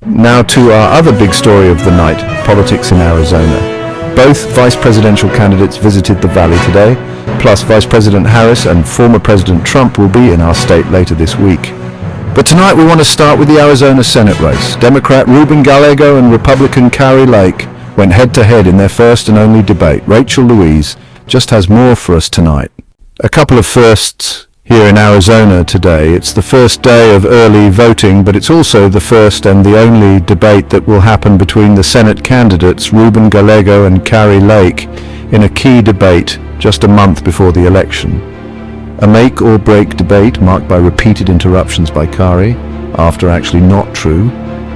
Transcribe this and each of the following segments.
Now to our other big story of the night, politics in Arizona. Both vice presidential candidates visited the valley today, plus Vice President Harris and former President Trump will be in our state later this week. But tonight we want to start with the Arizona Senate race. Democrat Ruben Gallego and Republican Kari went head-to-head in their first and only debate. Rachel Louise just has more for us tonight. A couple of firsts here in Arizona today. It's the first day of early voting, but it's also the first and the only debate that will happen between the Senate candidates Ruben Gallego and Kari in a key debate just a month before the election. A make-or-break debate marked by repeated interruptions by Kari, after actually not true,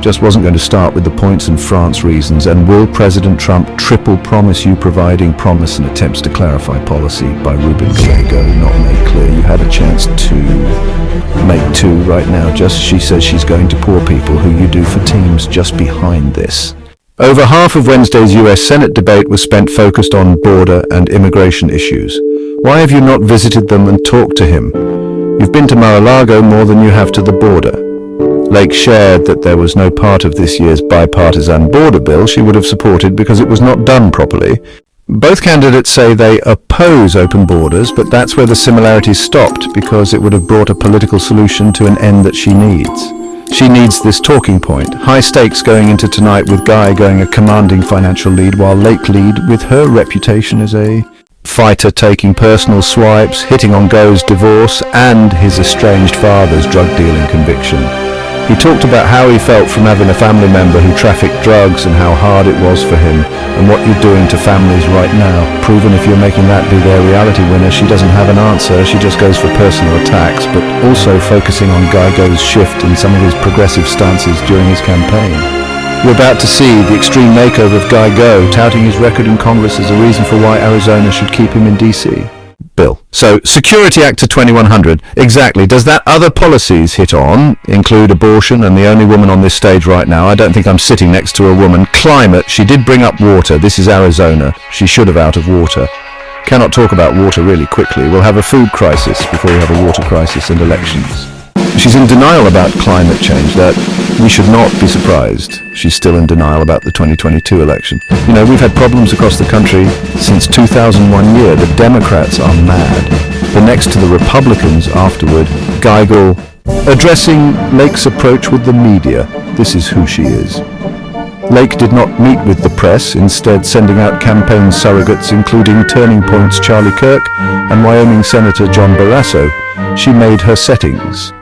just wasn't going to start with the points and France reasons, and will President Trump triple promise you, providing promise and attempts to clarify policy by Ruben Gallego not made clear. You had a chance to make two right now. She says she's going to poor people who you do for teams just behind this. Over half of Wednesday's US Senate debate was spent focused on border and immigration issues. Why have you not visited them and talked to him? You've been to Mar-a-Lago more than you have to the border. Lake shared that there was no part of this year's bipartisan border bill she would have supported because it was not done properly. Both candidates say they oppose open borders, but that's where the similarities stopped because it would have brought a political solution to an end that she needs. She needs this talking point. High stakes going into tonight with Guy going a commanding financial lead while Lake lead with her reputation as a fighter taking personal swipes, hitting on Go's divorce and his estranged father's drug dealing conviction. He talked about how he felt from having a family member who trafficked drugs and how hard it was for him and what you're doing to families right now. Proven if you're making that be their reality winner, she doesn't have an answer, she just goes for personal attacks, but also focusing on Go's shift in some of his progressive stances during his campaign. You're about to see the extreme makeover of Go, touting his record in Congress as a reason for why Arizona should keep him in D.C. Bill. So, Security Act to 2100, exactly. Does that other policies hit on, include abortion, and the only woman on this stage right now, I don't think I'm sitting next to a woman. Climate, she did bring up water. This is Arizona. She should have out of water. Cannot talk about water really quickly. We'll have a food crisis before we have a water crisis and elections. She's in denial about climate change. That we should not be surprised. She's still in denial about the 2022 election. You know, we've had problems across the country since 2001 year. The Democrats are mad. But next to the Republicans afterward, Gallego addressing Lake's approach with the media. This is who she is. Lake did not meet with the press, instead sending out campaign surrogates including Turning Point's Charlie Kirk and Wyoming Senator John Barrasso. She made her settings.